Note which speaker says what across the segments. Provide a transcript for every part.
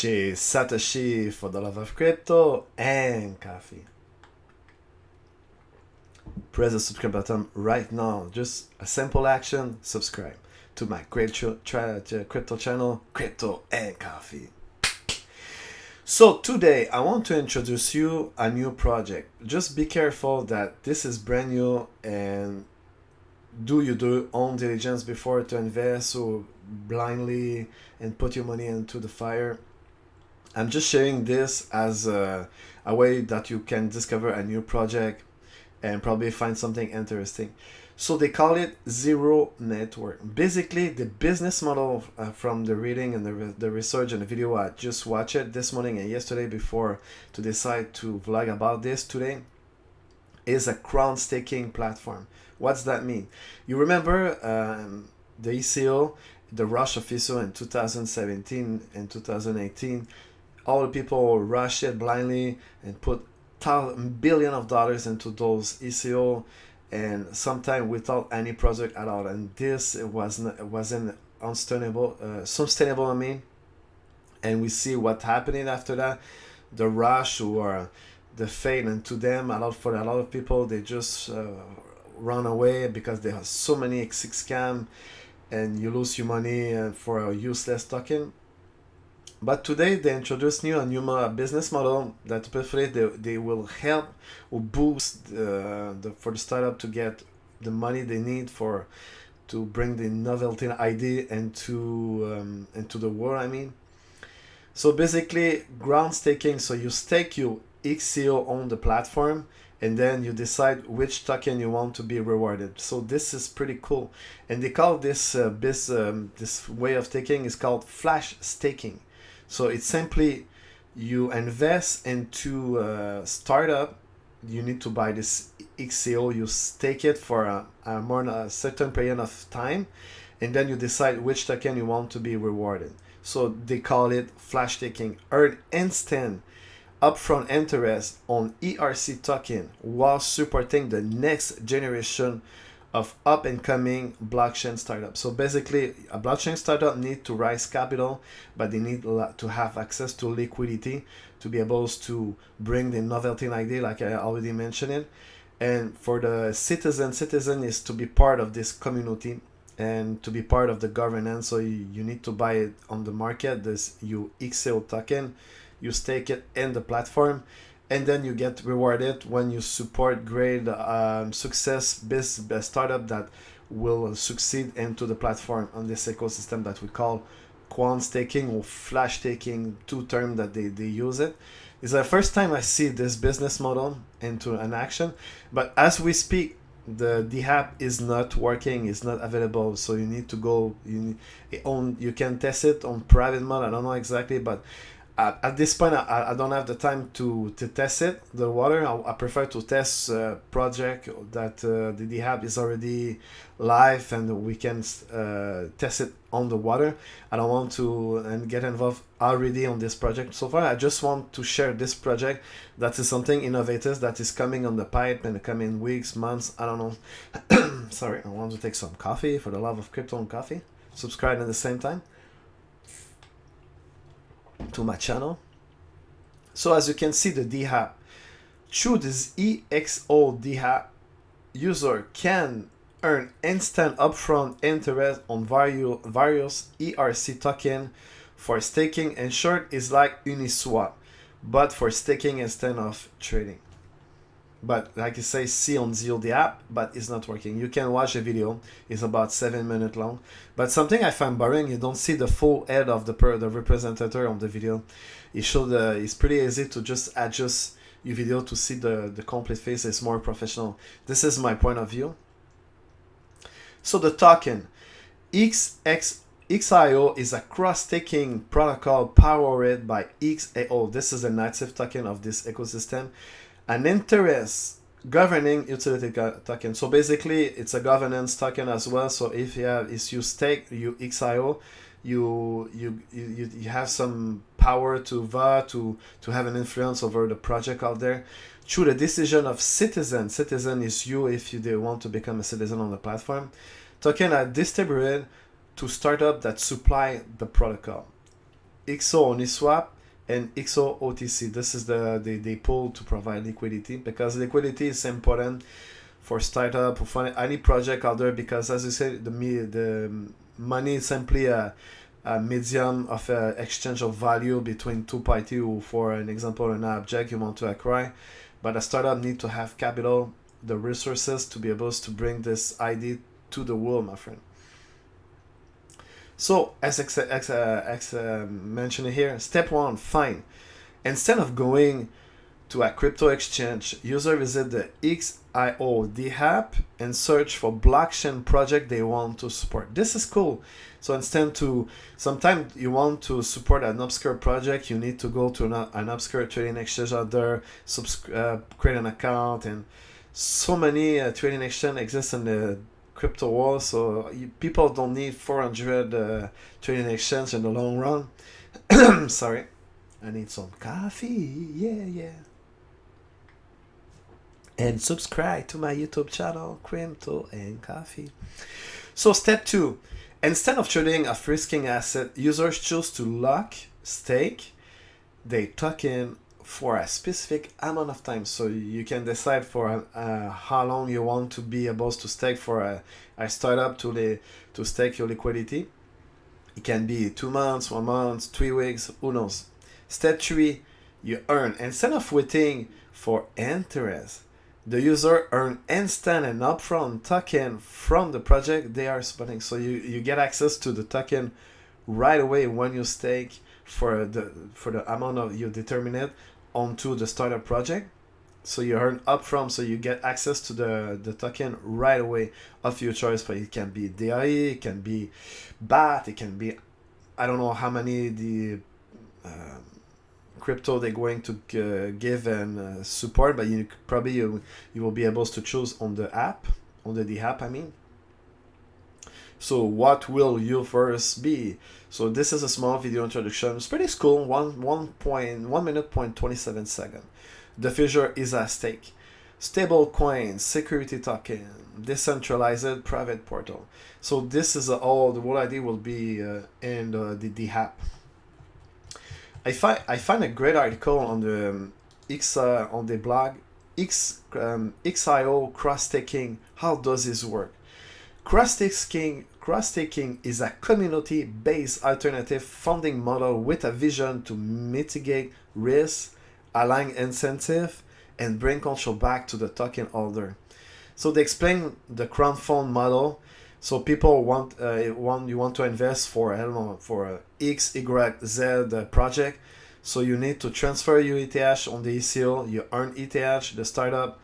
Speaker 1: chez Satoshi for the love of crypto and coffee. Press the subscribe button right now. Just a simple action, subscribe to my crypto channel, Crypto and Coffee. So today I want to introduce you a new project. Just be careful that this is brand new and do your own diligence before to invest or blindly and put your money into the fire. I'm just sharing this as a way that you can discover a new project and probably find something interesting. So they call it zero network. Basically, the business model from the reading and the research and the video I just watched it this morning and yesterday before to decide to vlog about this today is a crowdstaking platform. What's that mean? You remember the XIO, the rush of XIO in 2017 and 2018, all the people rushed it blindly and put billions of dollars into those XIO, and sometimes without any project at all. And this wasn't sustainable. I mean, and we see what happening after that, the rush or the fate, and to them, for a lot of people, they just run away because there are so many scam, and you lose your money for a useless token. But today they introduced a new business model that hopefully they will help or boost for the startup to get the money they need to bring the novelty idea into the world. I mean, so basically ground staking. So you stake your XIO on the platform, and then you decide which token you want to be rewarded. So this is pretty cool, and they call this this way of staking is called flash staking. So it's simply you invest into a startup. You need to buy this XIO. You stake it for a certain period of time, and then you decide which token you want to be rewarded. So they call it flash staking. Earn instant upfront interest on ERC token while supporting the next generation of up-and-coming blockchain startups. So basically, a blockchain startup need to raise capital, but they need to have access to liquidity to be able to bring the novelty idea, like I already mentioned it. And for the citizen is to be part of this community and to be part of the governance. So you need to buy it on the market, this XIO token, you stake it in the platform, and then you get rewarded when you support great success startup that will succeed into the platform on this ecosystem that we call quant staking or flash staking, two terms that they use it. It's the first time I see this business model into an action, but as we speak, the app is not working, it's not available. So you need to go, you can test it on private mode. I don't know exactly, but at this point, I don't have the time to test it, the water. I prefer to test a project that the app is already live and we can test it on the water. I don't want to get involved already on this project so far. I just want to share this project that is something innovative that is coming on the pipe in the coming weeks, months. I don't know. Sorry, I want to take some coffee for the love of crypto and coffee. Subscribe at the same time to my channel. So as you can see, the DApp, through this EXO DApp, user can earn instant upfront interest on various ERC token for staking. In short, is like Uniswap, but for staking instead of trading. But like I say, see on Zio the app, but it's not working. You can watch a video, it's about 7 minutes long. But something I find boring, you don't see the full head of the representative on the video. It's pretty easy to just adjust your video to see the complete face. It's more professional. This is my point of view. So the token, XIO is a cross-staking protocol powered by XIO. This is a native token of this ecosystem. An interest governing utility token. So basically, it's a governance token as well. So if you stake your XIO, you have some power to vote, to have an influence over the project out there through the decision of citizen. Citizen is you if you want to become a citizen on the platform. Token are distributed to startups that supply the protocol. XIO Uniswap and XIO OTC. This is the pool to provide liquidity, because liquidity is important for startup or for any project out there, because as you said, the money is simply a medium of exchange of value between two parties who, for an example, an object you want to acquire. But a startup need to have capital, the resources to be able to bring this idea to the world, my friend. So as mentioned here, step one, fine. Instead of going to a crypto exchange, user visit the XIO app and search for blockchain project they want to support. This is cool. So instead to, sometimes you want to support an obscure project, you need to go to an obscure trading exchange out there, create an account, and so many trading exchange exist in the crypto world, so people don't need 400 trading exchange in the long run. Sorry, I need some coffee. Yeah. And subscribe to my YouTube channel, Crypto and Coffee. So step two, instead of trading a risking asset, users choose to lock, stake their token for a specific amount of time. So you can decide for how long you want to be able to stake for a startup to stake your liquidity. It can be 2 months, 1 month, 3 weeks, who knows. Step 3, you earn. Instead of waiting for interest, the user earn instant and upfront token from the project they are supporting. So you get access to the token right away when you stake for the amount of you determine it onto the startup project. So you earn upfront, so you get access to the token right away of your choice. But it can be DAI, it can be BAT, it can be, I don't know how many the crypto they're going to give and support, but you will be able to choose on the app, the app I mean. So what will you first be? So this is a small video introduction. It's pretty cool. 1 minute point 27 seconds. The future is at stake. Stable coins, security token, decentralized private portal. So this is all the whole idea will be in the app. I find a great article on the on the blog XIO Crowdstaking. How does this work? Crowdstaking is a community-based alternative funding model with a vision to mitigate risk, align incentive, and bring control back to the token holder. So they explain the crowdfund model. So people you want to invest for, I don't know, for X, Y, Z project. So you need to transfer your ETH on the ECO. You earn ETH. The startup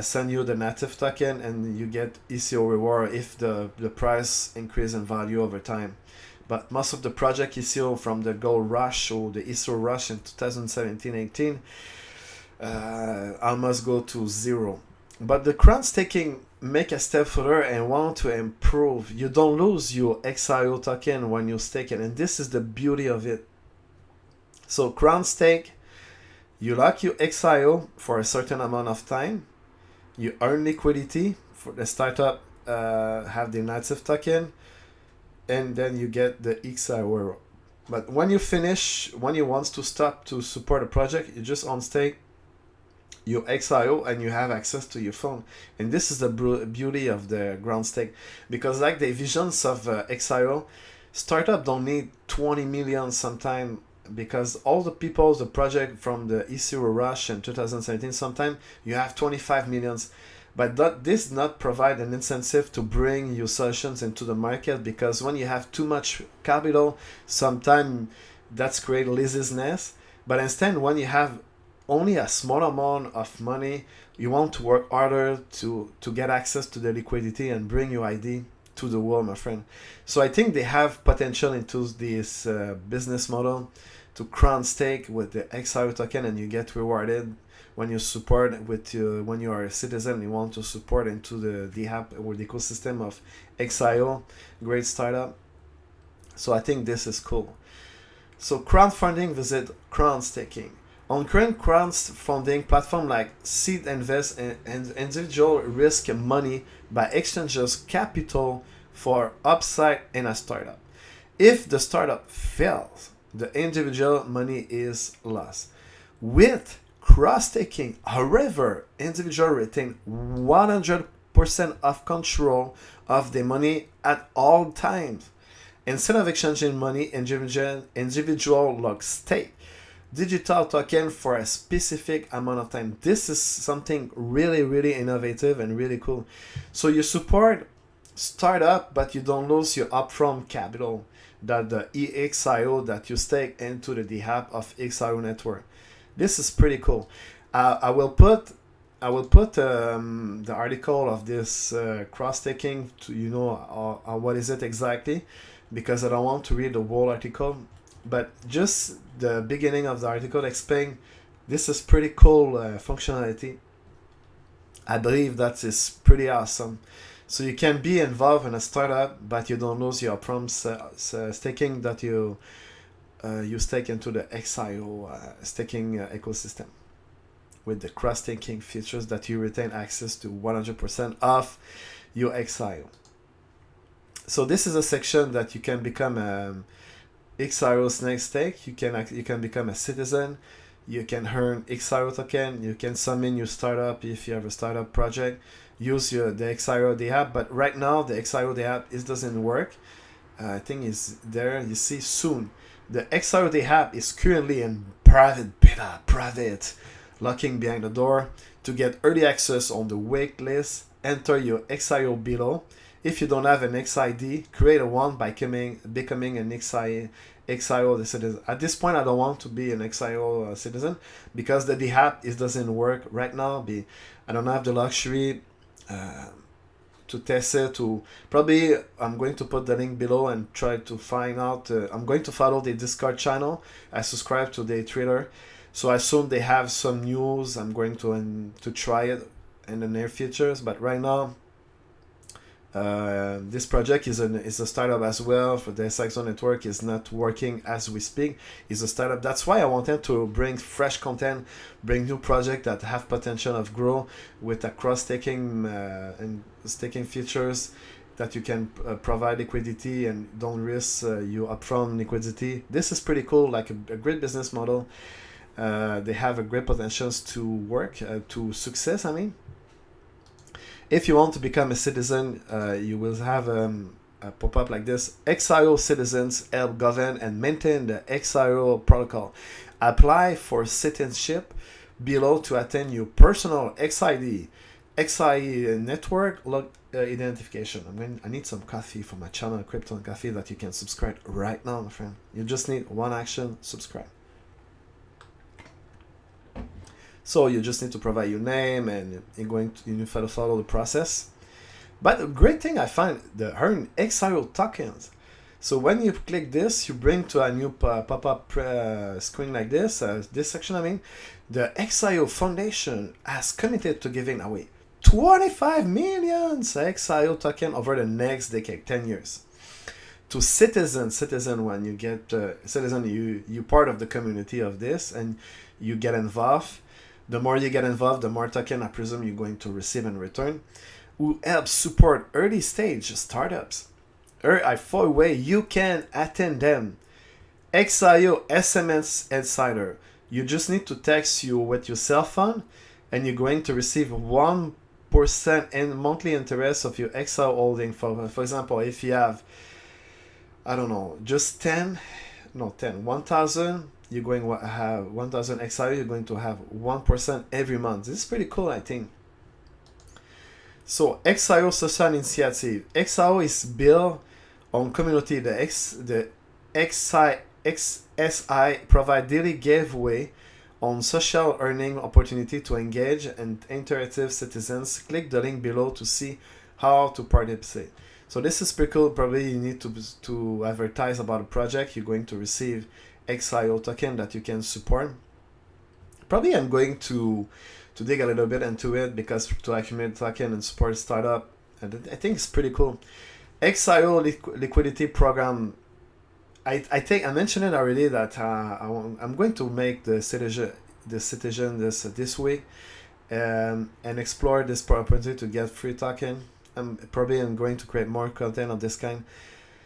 Speaker 1: send you the native token, and you get ECO reward if the price increase in value over time. But most of the project ECO from the gold rush or the ECO rush in 2017-18 almost go to zero. But the crowdstaking make a step further and want to improve. You don't lose your XIO token when you stake it, and this is the beauty of it. So crowdstake, you lock your XIO for a certain amount of time. You earn liquidity for the startup, have the native token, and then you get the XIO. But when you finish, when you want to stop to support a project, you just unstake your XIO and you have access to your phone. And this is the beauty of the crowdstake, because like the visions of XIO, startup don't need 20 million sometime, because all the people, the project from the ECO rush in 2017, sometime you have 25 millions. But this not provide an incentive to bring your solutions into the market, because when you have too much capital, sometimes that's create laziness. But instead, when you have only a small amount of money, you want to work harder to get access to the liquidity and bring your ID to the world, my friend. So I think they have potential into this business model to crowdstake with the XIO token, and you get rewarded when you support with when you are a citizen. You want to support into the app or the ecosystem of XIO, great startup. So I think this is cool. So crowdfunding, visit crowdstaking. On current crowdfunding platform like Seed Invest and individual risk money by exchanges capital for upside in a startup. If the startup fails, The individual money is lost. With cross-staking, however, individual retain 100% of control of the money at all times. Instead of exchanging money, individual log stake digital token for a specific amount of time. This is something really, really innovative and really cool. So you support startup, but you don't lose your upfront capital, that the EXIO that you stake into the DApp of XIO network. This is pretty cool. I will put the article of this cross-staking to what is it exactly, because I don't want to read the whole article, but just the beginning of the article explain this is pretty cool functionality. I believe that is pretty awesome. So you can be involved in a startup, but you don't lose your staking that you stake into the XIO staking ecosystem with the cross-staking features that you retain access to 100% of your XIO. So this is a section that you can become XIO snake stake. You can become a citizen. You can earn XIO token. You can summon your startup if you have a startup project. Use the XIO DApp, but right now the XIO DApp doesn't work. I think it's there. You see soon. The XIO DApp is currently in private beta, locking behind the door. To get early access on the wait list, enter your XIO below. If you don't have an XID, create a one by becoming an XIO citizen. At this point, I don't want to be an XIO citizen because the DApp doesn't work right now. I don't have the luxury to test it. Probably I'm going to put the link below and try to find out. I'm going to follow the Discord channel. I subscribe to the Twitter, so I assume they have some news. I'm going to try it in the near futures, but right now this project is a startup as well. For the XIO network is not working as we speak. It's a startup. That's why I wanted to bring fresh content, bring new projects that have potential of grow with a cross-staking and staking features that you can provide liquidity and don't risk you upfront liquidity. This is pretty cool, like a great business model. They have a great potentials to work to success. I mean, if you want to become a citizen, you will have a pop-up like this. XIO citizens help govern and maintain the XIO protocol. Apply for citizenship below to attain your personal XID, XI network identification. I need some coffee for my channel, Crypto and Coffee, that you can subscribe right now, my friend. You just need one action, subscribe. So you just need to provide your name and you follow the process. But the great thing I find, the earn XIO tokens. So when you click this, you bring to a new pop-up screen like this. This section, I mean, the XIO Foundation has committed to giving away 25 million XIO token over the next decade, 10 years. To citizen, when you get citizen, you part of the community of this and you get involved. The more you get involved, the more token I presume you're going to receive in return. Who help support early stage startups. I for way you can attend them. XIO SMS Insider. You just need to text you with your cell phone and you're going to receive 1% in monthly interest of your XIO holding. For example, if you have, I don't know, just 1,000, you're going to have 1,000 XIO, you're going to have 1% every month. This is pretty cool, I think. So XIO Social Initiative. XIO is built on community. The XSI provide daily giveaway on social earning opportunity to engage and interactive citizens. Click the link below to see how to participate. So this is pretty cool. Probably you need to advertise about a project. You're going to receive XIO token that you can support. Probably I'm going to dig a little bit into it because to accumulate token and support startup, and I think it's pretty cool. XIO liquidity program. I think I mentioned it already that I'm going to make the citizen this week and explore this opportunity to get free token. I'm going to create more content of this kind.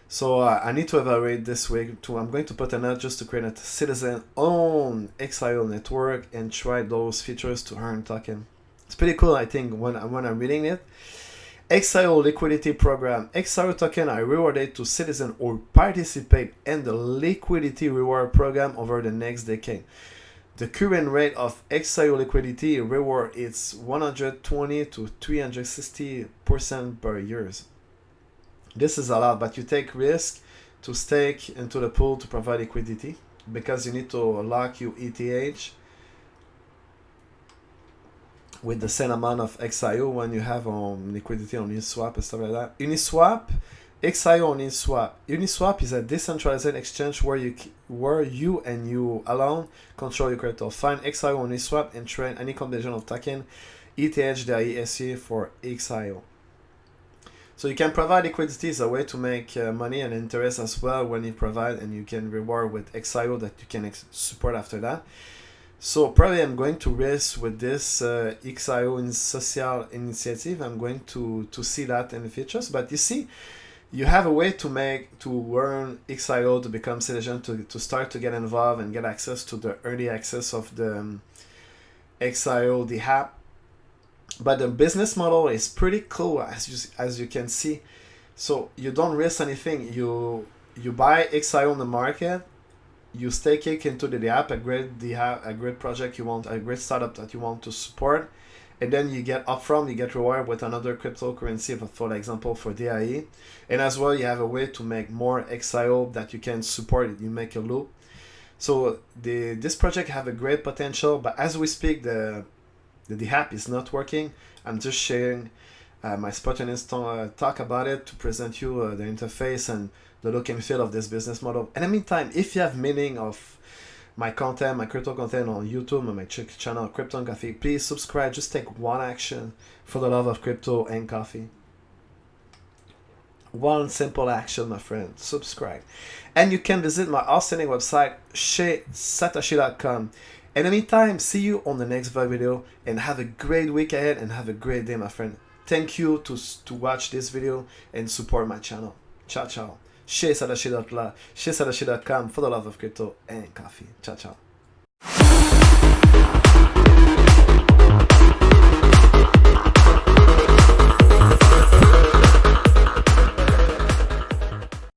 Speaker 1: So I need to evaluate this week. I'm going to put a note just to create a citizen-owned XIO network and try those features to earn token. It's pretty cool, I think, when I'm reading it. XIO liquidity program. XIO token are rewarded to citizens who participate in the liquidity reward program over the next decade. The current rate of XIO liquidity reward is 120 to 360% per year. This is a lot, but you take risk to stake into the pool to provide liquidity because you need to lock your ETH with the same amount of XIO when you have liquidity on Uniswap and stuff like that. Uniswap, XIO on Uniswap. Uniswap is a decentralized exchange where you and you alone control your crypto. Find XIO on Uniswap and trade any combination of token, ETH, DAI, SE for XIO. So you can provide liquidity as a way to make money and interest as well when you provide, and you can reward with XIO that you can support after that. So probably I'm going to risk with this XIO in social initiative. I'm going to see that in the futures. But you see, you have a way to earn XIO, to become citizen, to start to get involved and get access to the early access of the XIO, the app. But the business model is pretty cool, as you can see. So you don't risk anything. You buy XIO on the market, you stake it into the app, a great project you want, a great startup that you want to support, and then you get upfront, you get rewarded with another cryptocurrency, for example, for DAI. And as well, you have a way to make more XIO that you can support it. You make a loop. So this project have a great potential, but as we speak, the app is not working. I'm just sharing my spontaneous talk about it to present you the interface and the look and feel of this business model. In the meantime, if you have meaning of my content, my crypto content on YouTube and my channel, Crypto and Coffee, please subscribe. Just take one action for the love of crypto and coffee. One simple action, my friend. Subscribe. And you can visit my outstanding website, satoshi.com. In the meantime, see you on the next video, and have a great week ahead and have a great day, my friend. Thank you to watch this video and support my channel. Ciao, ciao. Satoshi.com for the love of crypto and coffee. Ciao, ciao.